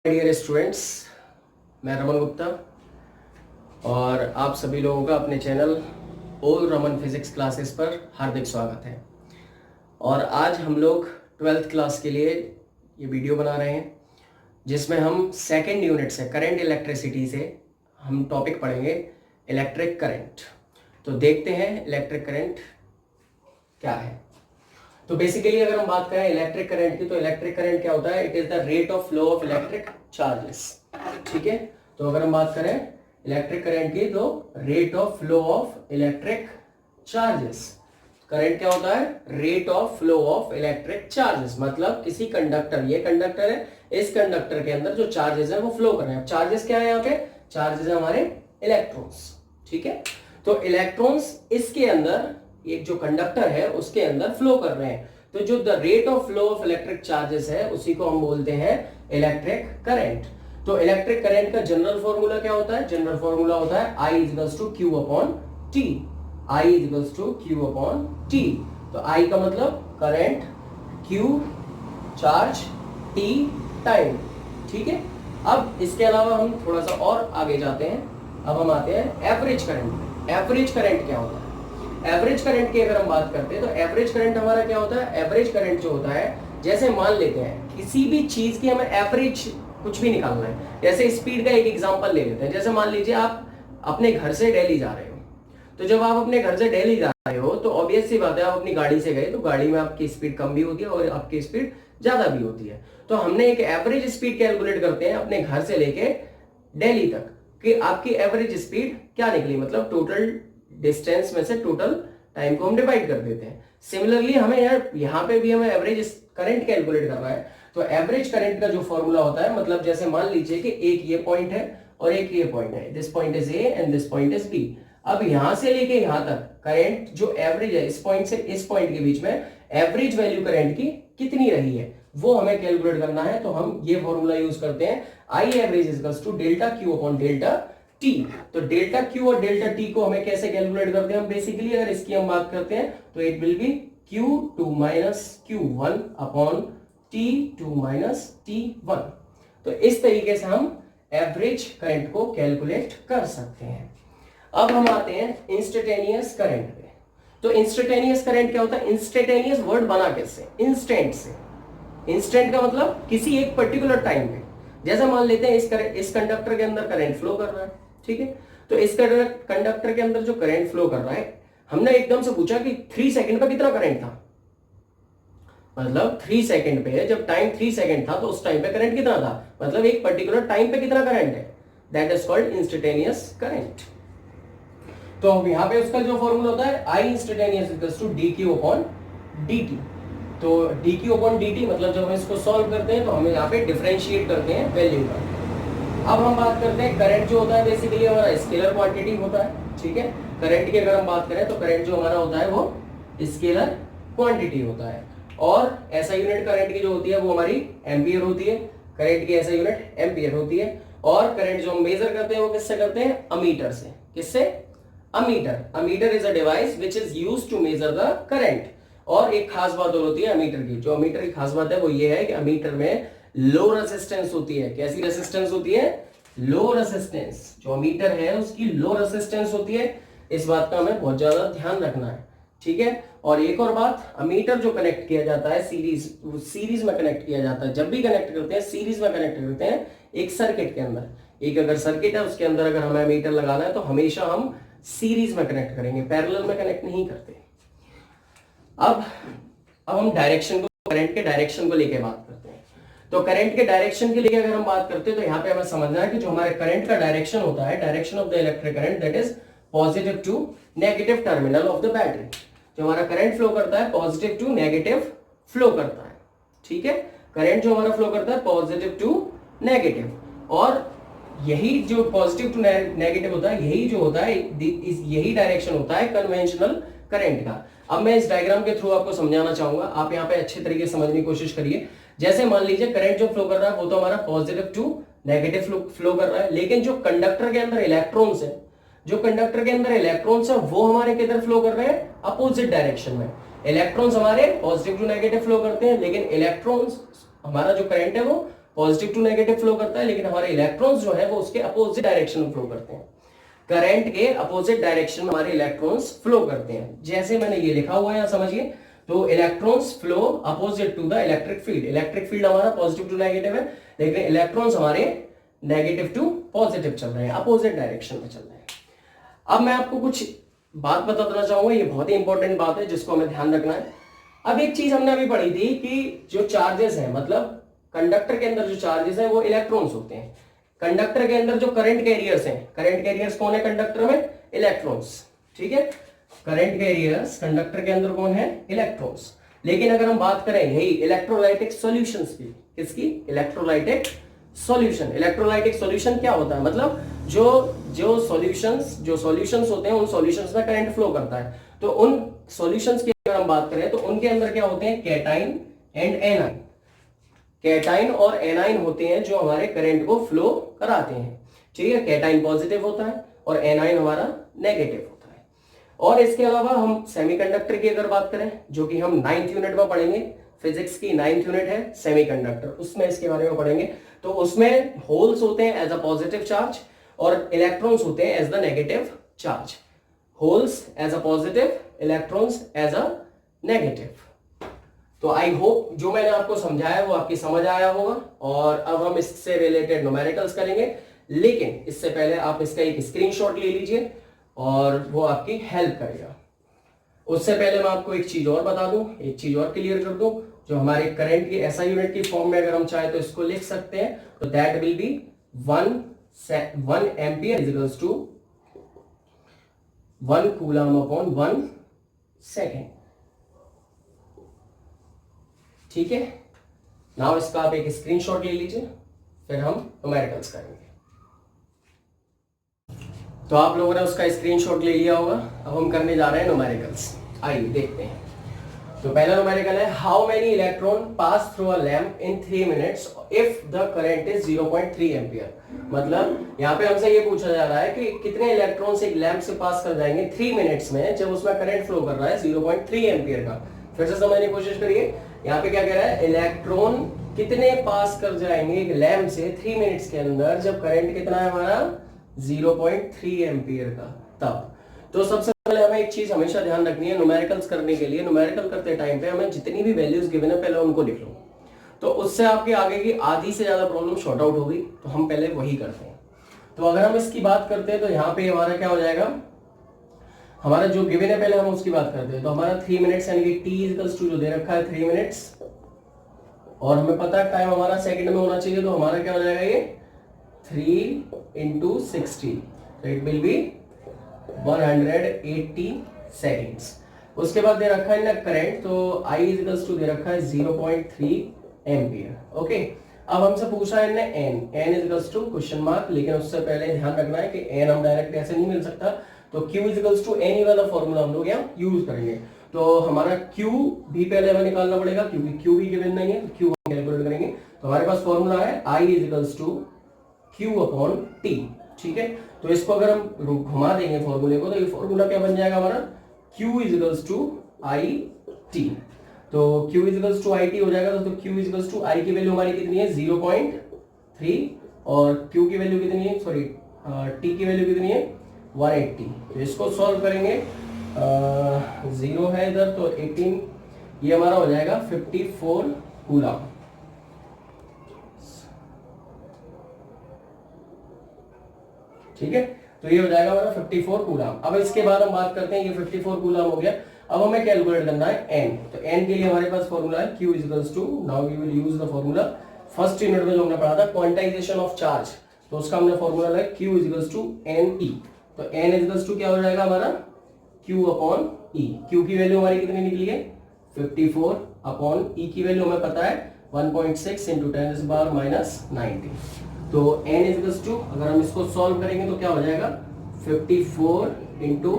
Dear students, मैं रमन गुप्ता और आप सभी लोगों का अपने चैनल ओल रमन फिजिक्स क्लासेस पर हार्दिक स्वागत है। और आज हम लोग 12th क्लास के लिए ये वीडियो बना रहे हैं जिसमें हम सेकेंड यूनिट से करंट इलेक्ट्रिसिटी से हम टॉपिक पढ़ेंगे इलेक्ट्रिक करंट। तो देखते हैं इलेक्ट्रिक करंट क्या है। तो बेसिकली अगर हम बात करें इलेक्ट्रिक करंट की, तो इलेक्ट्रिक करंट क्या होता है? It is the rate of flow of electric charges. ठीक है, तो अगर हम बात करें इलेक्ट्रिक करंट की, तो rate of flow of electric charges. Current क्या होता है? Rate of flow of electric charges. मतलब किसी कंडक्टर, ये कंडक्टर है, इस कंडक्टर के अंदर जो चार्जेस है वो फ्लो कर रहे हैं। चार्जेस क्या है यहाँ पे? चार्जेस है हमारे इलेक्ट्रॉन्स। ठीक है, तो इलेक्ट्रॉन्स इसके अंदर, एक जो कंडक्टर है उसके अंदर फ्लो कर रहे हैं। तो जो the rate of flow of electric charges है उसी को हम बोलते हैं इलेक्ट्रिक करंट। तो इलेक्ट्रिक करंट का जनरल फॉर्मूला क्या होता है? जनरल फॉर्मूला होता है I equals to Q upon T। I equals to Q upon T। तो I का मतलब current, Q charge, T time. ठीक है, अब इसके अलावा हम थोड़ा सा और आगे जाते हैं। अब हम आते हैं एवरेज करंट में। एवरेज करंट क्या होता है? एवरेज करंट की अगर हम बात करते हैं तो एवरेज करंट हमारा क्या होता है? एवरेज करंट जो होता है, जैसे मान लेते हैं किसी भी चीज की हमें एवरेज कुछ भी निकालना है। जैसे स्पीड का एक एग्जांपल ले लेते हैं। जैसे मान लीजिए आप अपने घर से दिल्ली जा रहे हो, तो जब आप अपने घर से दिल्ली जा रहे हो तो ऑब्वियस सी बात है, आप अपनी गाड़ी से गए तो गाड़ी में आपकी स्पीड कम भी होती है और आपकी स्पीड ज्यादा भी होती है। तो हमने एक एवरेज स्पीड कैलकुलेट करते हैं अपने घर से लेके दिल्ली तक कि आपकी एवरेज स्पीड क्या निकली, मतलब टोटल डिस्टेंस में से टोटल टाइम को हम डिवाइड कर देते हैं। सिमिलरली हमें यार यहाँ पे भी हमें एवरेज करंट कैलकुलेट करना है। तो एवरेज करंट का जो फॉर्मूला होता है, मतलब जैसे मान लीजिए कि एक ये पॉइंट है और एक ये पॉइंट है, this point is A and this point is B. अब यहां से लेके यहां तक करंट जो एवरेज है, इस पॉइंट से इस पॉइंट के बीच में एवरेज वैल्यू करंट की कितनी रही है वो हमें कैलकुलेट करना है। तो हम ये फॉर्मूला यूज करते हैं, I average equals to delta Q upon delta T. तो डेल्टा क्यू और डेल्टा टी को हमें कैसे कैलकुलेट करते हैं? हम बेसिकली अगर इसकी हम बात करते हैं तो it will be Q2 minus Q1 upon T2 minus T1। तो इस तरीके से हम एवरेज करंट को कैलकुलेट कर सकते हैं। अब हम आते हैं इंस्टेंटेनियस करंट पे। तो इंस्टेंटेनियस करंट क्या होता है? इंस्टेंटेनियस वर्ड बना कैसे? इंस्टेंट से। इंस्टेंट का मतलब किसी एक पर्टिकुलर टाइम पे। जैसे मान लेते हैं इस कंडक्टर के अंदर करंट फ्लो कर रहा है। ठीक है, तो इस कंडक्टर के अंदर जो करंट फ्लो कर रहा है, हमने एकदम से पूछा कि 3 सेकंड पे कितना करंट था। मतलब 3 सेकंड पे, जब टाइम 3 सेकंड था तो उस टाइम पे करंट कितना था, मतलब एक पर्टिकुलर टाइम पे कितना करंट है। That is called instantaneous current. तो अब यहां पे उसका जो फॉर्मूला होता है I instantaneous equals to dq upon dt। तो dq अपॉन dt मतलब जब हम इसको सॉल्व करते हैं तो हम यहाँ पे डिफरेंशिएट करते हैं वैल्यू का। अब हम बात करते हैं करंट जो होता है बेसिकली हमारा स्केलर क्वांटिटी होता है। ठीक है, करंट की अगर हम बात करें तो करंट जो हमारा होता है वो स्केलर क्वांटिटी होता है। और ऐसा यूनिट करंट की जो होती है वो हमारी एम्पियर होती है। करंट की ऐसा यूनिट एम्पियर होती है। और करंट जो हम मेजर करते हैं वो किससे करते हैं? अमीटर से। किससे? Ammeter. Ammeter is a device which is used to measure the current. और एक खास बात और होती है अमीटर की। जो अमीटर की खास बात है वो ये है कि अमीटर में लो रेसिस्टेंस होती है। कैसी रेसिस्टेंस होती है? लो रेसिस्टेंस। जो अमीटर है उसकी लो रेसिस्टेंस होती है। इस बात का हमें बहुत ज्यादा ध्यान रखना है। ठीक है, और एक और बात, अमीटर जो कनेक्ट किया जाता है सीरीज में कनेक्ट किया जाता है। जब भी कनेक्ट करते हैं सीरीज में कनेक्ट करते हैं एक सर्किट के अंदर। एक अगर सर्किट है उसके अंदर अगर हमें अमीटर लगाना है तो हमेशा हम सीरीज में कनेक्ट करेंगे, पैरेलल में कनेक्ट नहीं करते। अब हम डायरेक्शन को, करंट के डायरेक्शन को लेके बात करते हैं। तो करंट के डायरेक्शन के लिए अगर हम बात करते हैं तो यहाँ पे हमें समझना है कि जो हमारे करंट का डायरेक्शन होता है, direction of the electric current, that is positive to negative terminal of the battery. जो हमारा करंट फ्लो करता है पॉजिटिव टू नेगेटिव फ्लो करता है। ठीक है, करंट जो हमारा फ्लो करता है पॉजिटिव टू नेगेटिव। और यही जो पॉजिटिव टू नेगेटिव होता है, यही जो होता है, यही डायरेक्शन होता है कन्वेंशनल करंट का। अब मैं इस डायग्राम के थ्रू आपको समझाना चाहूंगा, आप यहाँ पे अच्छे तरीके से समझने की कोशिश करिए। जैसे मान लीजिए करंट जो फ्लो कर रहा है वो तो हमारा पॉजिटिव टू नेगेटिव फ्लो कर रहा है, लेकिन जो कंडक्टर के अंदर इलेक्ट्रॉन्स है, जो कंडक्टर के अंदर इलेक्ट्रॉन्स है वो हमारे किधर फ्लो कर रहे हैं? अपोजिट डायरेक्शन में। इलेक्ट्रॉन्स हमारे पॉजिटिव टू नेगेटिव फ्लो करते हैं, लेकिन इलेक्ट्रॉन्स, हमारा जो करंट है वो पॉजिटिव टू नेगेटिव फ्लो करता है, लेकिन हमारे इलेक्ट्रॉन्स जो है वो उसके अपोजिट डायरेक्शन में फ्लो करते हैं। करंट के अपोजिट डायरेक्शन में हमारे इलेक्ट्रॉन्स फ्लो करते हैं। जैसे मैंने ये लिखा हुआ है यहाँ समझिए, तो electrons flow opposite to the electric field. Electric field हमारा पॉजिटिव टू नेगेटिव है, लेकिन इलेक्ट्रॉन्स हमारे नेगेटिव टू पॉजिटिव चल रहे हैं, अपोजिट डायरेक्शन में चल रहे हैं। अब मैं आपको कुछ बात बता देना चाहूंगा, ये बहुत ही इंपॉर्टेंट बात है जिसको हमें ध्यान रखना है। अब एक चीज हमने अभी पढ़ी थी कि जो चार्जेस हैं, मतलब कंडक्टर के अंदर जो चार्जेस हैं वो इलेक्ट्रॉन्स होते हैं। कंडक्टर के अंदर जो करंट कैरियर्स हैं, करंट कैरियर्स कौन है कंडक्टर में? इलेक्ट्रॉन्स। ठीक है, करंट कैरियर्स कंडक्टर के अंदर कौन है? इलेक्ट्रॉन्स। लेकिन अगर हम बात करें यही इलेक्ट्रोलाइटिक सॉल्यूशंस की, किसकी? Electrolytic solution. इलेक्ट्रोलाइटिक सॉल्यूशन क्या होता है? मतलब जो सॉल्यूशंस होते हैं, उन सॉल्यूशंस में करंट फ्लो करता है। तो उन सॉल्यूशंस की अगर हम बात करें तो उनके अंदर क्या होते हैं? Cation and A9. कैटाइन और एनाइन होते हैं जो हमारे करंट को फ्लो कराते हैं। ठीक है, कैटाइन पॉजिटिव होता है और एनाइन हमारा नेगेटिव होता है। और इसके अलावा हम सेमीकंडक्टर की अगर बात करें, जो कि हम 9th यूनिट में पढ़ेंगे, फिजिक्स की 9th यूनिट है सेमीकंडक्टर, उसमें इसके बारे में पढ़ेंगे। तो उसमें होल्स होते हैं एज अ पॉजिटिव चार्ज और इलेक्ट्रॉन्स होते हैं as the negative charge. Holes as a positive, electrons as a negative. तो आई होप जो मैंने आपको समझाया वो आपकी समझ आया होगा। और अब हम इससे रिलेटेड न्यूमेरिकल्स करेंगे, लेकिन इससे पहले आप इसका एक स्क्रीनशॉट ले लीजिए और वो आपकी हेल्प करेगा। उससे पहले मैं आपको एक चीज और बता दूं, एक चीज और क्लियर कर दूं, जो हमारे करंट की एसआई यूनिट की फॉर्म में अगर हम चाहे तो इसको लिख सकते हैं। तो that will be 1 ampere equals to 1 coulomb upon 1 second. ठीक है, नाउ इसका आप एक स्क्रीनशॉट ले लीजिए, फिर हम न्यूमेरिकल्स करेंगे। तो आप लोगों ने उसका स्क्रीनशॉट ले लिया होगा। अब हम करने जा रहे हैं न्यूमेरिकल्स। आइए देखते हैं। तो पहला न्यूमेरिकल है, how many electron pass through a lamp in 3 minutes if the current is 0.3 ampere. मतलब यहाँ पे हमसे ये पूछा जा रहा है कि कितने इलेक्ट्रॉन्स एक लैम्प से पास कर जाएंगे 3 मिनट्स में, जब उसमें करंट फ्लो कर रहा है 0.3 एम्पियर का। फिर से समझने की कोशिश करिए, यहाँ पे क्या कह रहा है? इलेक्ट्रॉन कितने पास कर जाएंगे एक लैम्प से 3 मिनट्स के अंदर, जब करंट कितना है हमारा? 0.3 एम्पियर का। तब तो सबसे पहले हमें एक चीज हमेशा ध्यान रखनी है न्यूमेरिकल्स करने के लिए। न्यूमेरिकल करते टाइम पे हमें जितनी भी वैल्यूज गिवन है पहले उनको लिख लो, तो उससे आपके आगे की आधी से ज्यादा प्रॉब्लम शॉर्ट आउट होगी। तो हम पहले वही करते हैं। तो अगर हम इसकी बात करते हैं तो यहाँ पे हमारा क्या हो जाएगा? हमारा जो गिवन है पहले हम उसकी बात करते हैं। तो हमारा 3 मिनट्स यानी कि टी इक्वल्स टू जो दे रखा है 3 मिनट्स, और हमें पता है टाइम हमारा सेकंड में होना चाहिए। तो हमारा क्या हो जाएगा? ये 3 into 60, तो इट विल बी 180 सेकेंड्स। उसके बाद दे रखा है ना करंट, तो I इक्वल्स टू दे रखा है 0.3 एम्पियर। ओके, अब हमसे पूछा है n equals to question mark, लेकिन उससे पहले ध्यान रखना है कि n हम डायरेक्ट ऐसे नहीं मिल सकता। तो Q इक्वल्स टू n वाला फॉर्मूला हम लोग यहाँ यूज करेंगे। तो हमारा Q भी पहले हमें निकालना पड़ेगा, क्योंकि Q भी गिवन नहीं है, तो Q हम कैलकुलेट करेंगे। तो हमारे पास फॉर्मूला है I equals to Q upon T। ठीक है, तो इसको अगर हम घुमा देंगे फॉर्मूले को, तो ये फॉर्मूला क्या बन जाएगा हमारा? Q equals to I T। तो Q equals to I T हो जाएगा। तो Q इक्वल्स टू I की वैल्यू हमारी कितनी है? 0.3, और Q की वैल्यू कितनी है? सॉरी, T की वैल्यू कितनी है? 180। तो इसको सॉल्व करेंगे, 0 है इधर तो 18, ये हमारा हो जाएगा 54 कूलम। ठीक है, तो ये हो जाएगा हमारा 54 कूलम। अब इसके बाद हम बात करते हैं, ये 54 कूलम हो गया। अब हमें कैलकुलेट करना है n। तो n के लिए हमारे पास फॉर्मूला है Q equals to, now we will use the formula. First unit में जो हमने पढ़ा था क्वांटाइजेशन ऑफ चार्ज, तो उसका हमने फॉर्मूला है Q इक्वल्स टू NE। तो n इक्वल्स टू क्या हो जाएगा हमारा? Q upon E। Q की वैल्यू हमारी कितनी निकली है? 54 अपॉन E की वैल्यू हमें पता है 1.6 इंटू 10⁻90। तो n इक्वल्स टू, अगर हम इसको सॉल्व करेंगे तो क्या हो जाएगा? 54 इंटू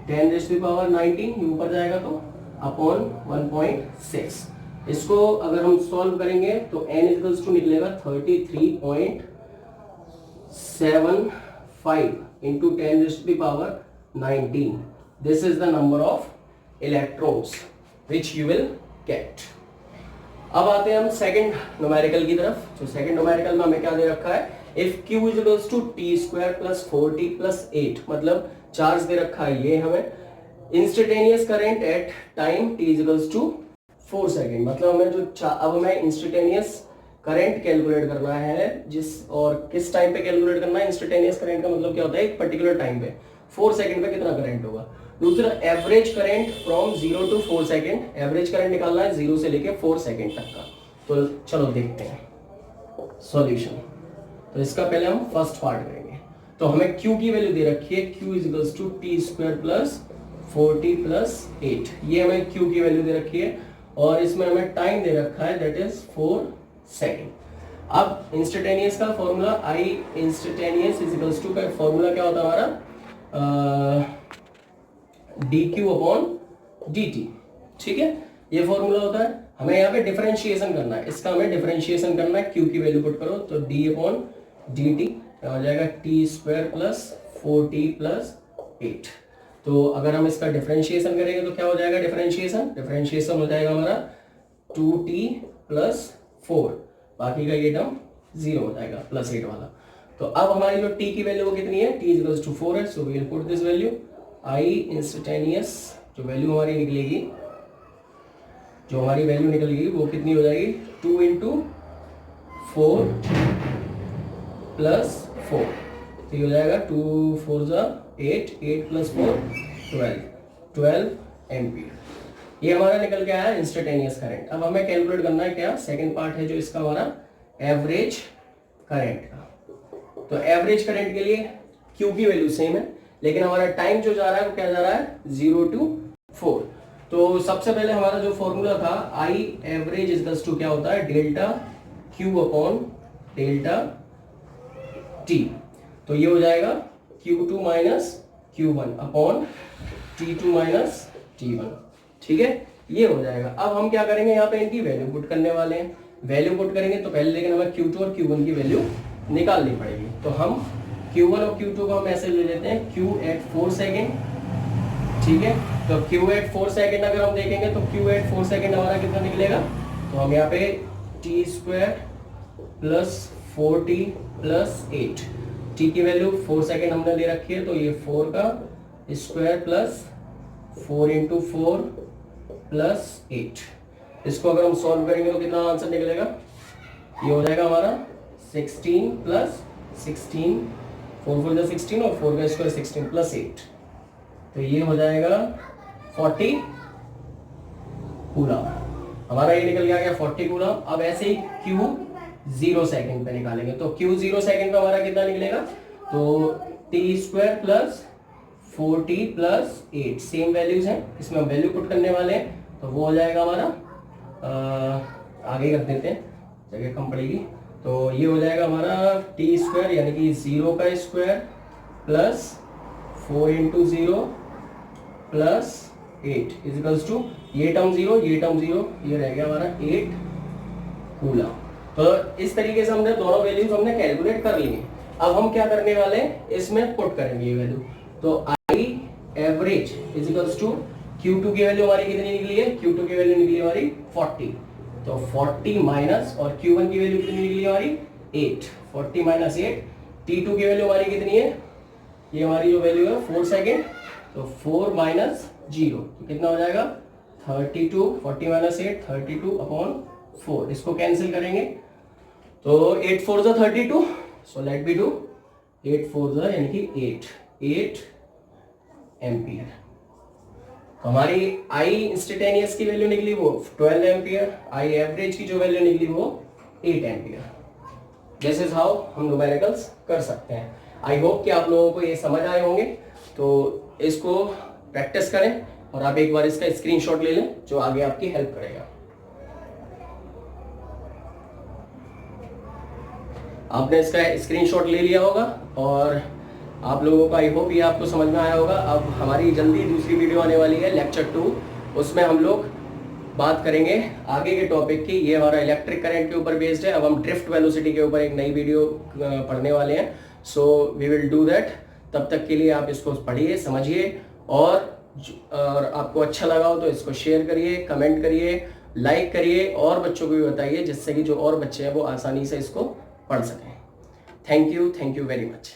10⁻90, ऊपर जाएगा तो अपॉन 1.6। इसको अगर हम सॉल्व करेंगे तो n इक्वल्स टू निकलेगा 33.75 into 10⁻19। This is the number of electrons which you will get. अब आते हैं हम सेकंड न्यूमेरिकल की तरफ। तो सेकंड न्यूमेरिकल में हमें क्या दे रखा है, if q is equals to t square plus 4t plus 8, मतलब चार्ज दे रखा है ये हमें, instantaneous current at time t is equals to 4 second, मतलब हमें जो अब हमें इंस्टेंटेनियस करंट कैलकुलेट करना है, और किस टाइम पे कैलकुलेट करना है। इंस्टेंटेनियस करंट का मतलब क्या होता है, एक पर्टिकुलर टाइम पे 4 सेकंड पे कितना करंट होगा। दूसरा average current from 0 to 4 second, average current निकालना है 0 से लेके 4 सेकंड तक का। तो चलो देखते हैं सॉल्यूशन। तो इसका पहले हम फर्स्ट पार्ट करेंगे। तो हमें q की वैल्यू दे रखी है, q is equals to t square plus 4t plus 8, ये हमें q की वैल्यू दे रखी है, और इसमें हमें टाइम दे रखा है दैट इज 4 सेकेंड। अब इंस्टेंटेनियस का formula I instantaneous is equals to का फॉर्मूला क्या होता है हमारा, dq अपॉन dt, ठीक है, ये फॉर्मूला होता है। हमें यहाँ पे डिफरेंशिएशन करना है, इसका हमें डिफरेंशिएशन करना है, q की वैल्यू पुट करो तो d अपॉन dt क्या हो जाएगा, T square plus 4t plus 8। तो अगर हम इसका डिफरेंशिएशन करेंगे तो क्या हो जाएगा, डिफरेंशिएशन हो जाएगा हमारा 2t प्लस 4, बाकी का ये टर्म 0 हो जाएगा प्लस 8 वाला। तो अब हमारी जो t की वैल्यू वो कितनी है, t इज इक्वल्स टू 4 है, so we will put this value. I instantaneous जो वैल्यू हमारी निकलेगी, वो कितनी हो जाएगी, 2 इंटू 4 प्लस 4, तो ये हो जाएगा 2 4 जा 8, 8 प्लस 4 12 एम्पियर। ये हमारा निकल के आया इंस्टेंटेनियस करंट। अब हमें कैलकुलेट करना है क्या, सेकंड पार्ट है जो इसका हमारा एवरेज करंट का। तो एवरेज करंट के लिए Q की वैल्यू सेम है, लेकिन हमारा टाइम जो जा रहा है वो क्या जा रहा है, 0 टू 4। तो सबसे पहले हमारा जो फॉर्मूला था I एवरेज इज टू क्या होता है, delta Q upon delta T। तो ये हो जाएगा Q2 minus Q1 upon T2 minus T1, ठीक है, ये हो जाएगा। अब हम क्या करेंगे, यहाँ पे इनकी वैल्यू पुट करने वाले हैं। वैल्यू पुट करेंगे तो पहले लेकिन हमें Q2 और Q1 की वैल्यू निकालनी पड़ेगी। तो हम Q1 और Q2 को हम ऐसे ले लेते हैं, Q एट 4 सेकेंड, ठीक है। तो Q एट 4 सेकेंड अगर हम देखेंगे तो Q एट 4 सेकेंड हमारा कितना निकलेगा, तो हम यहाँ पे T square plus 4t plus 8, t की वैल्यू 4 सेकेंड हमने ले रखी है, तो ये 4 का स्क्वायर प्लस 4 इंटू 4 प्लस 8। इसको अगर हम सॉल्व करेंगे तो कितना आंसर निकलेगा, ये हो जाएगा हमारा 16 प्लस 16, 4 4 16 और 4 का स्क्वायर 16 प्लस 8, तो ये हो जाएगा 40 कूलम। हमारा ये निकल गया 40 कूलम। अब ऐसे ही Q 0 सेकेंड पे निकालेंगे, तो Q 0 सेकेंड पे हमारा कितना निकलेगा, तो T square plus 4t plus 8, same values हैं, इसमें हम वैल्यू पुट करने वाले हैं, तो वो हो जाएगा हमारा आगे कर देते हैं, जगह कम पड़ेगी। तो ये हो जाएगा हमारा टी स्क्वायर यानी कि 0 का square plus 4 into 0 plus 8 equals to ये टर्म 0, ये टर्म 0, ये रह गया हमारा 8 कूलम। तो इस तरीके से हमने दोनों वैल्यूज हमने कैलकुलेट कर ली। अब हम क्या करने वाले हैं, इसमें पुट करेंगे ये वैल्यू। तो I average equals to Q2 की वैल्यू हमारी कितनी निकली है, Q2 की वैल्यू निकली हमारी 40, तो 40 माइनस, और Q1 की वैल्यू कितनी निकली हमारी 8, 40 माइनस 8। T2 की वैल्यू हमारी कितनी है, ये हमारी जो वैल्यू है 4 सेकेंड, तो 4 माइनस 0, तो कितना हो जाएगा 32, 40 माइनस 8 32 अपॉन 4, इसको कैंसिल करेंगे तो 8 4 जा 32, सो लेट बी डू 8 4 जा यानी कि 8 एम्पियर। तो हमारी I इंस्टेंटेनियस की वैल्यू निकली वो 12 एम्पियर, I एवरेज की जो वैल्यू निकली वो 8 एम्पियर। दिस इज हाउ हम न्यूमेरिकल्स कर सकते हैं। आई होप कि आप लोगों को ये समझ आए होंगे। तो इसको प्रैक्टिस करें और आप एक बार इसका स्क्रीनशॉट ले लें जो आगे आपकी हेल्प करेगा। आपने इसका स्क्रीनशॉट ले लिया होगा और आप लोगों को आई होप ये आपको समझ में आया होगा। अब हमारी जल्दी दूसरी वीडियो आने वाली है लेक्चर 2, उसमें हम लोग बात करेंगे आगे के टॉपिक की। ये हमारा इलेक्ट्रिक करंट के ऊपर बेस्ड है। अब हम ड्रिफ्ट वेलोसिटी के ऊपर एक नई वीडियो पढ़ने वाले हैं, so we will do that. तब तक के लिए आप इसको पढ़िए, समझिए और आपको अच्छा लगा हो तो इसको शेयर करिए, कमेंट करिए लाइक करिए और बच्चों को भी बताइए, जिससे कि जो और बच्चे हैं वो आसानी से इसको पढ़ सकें। Thank you very much.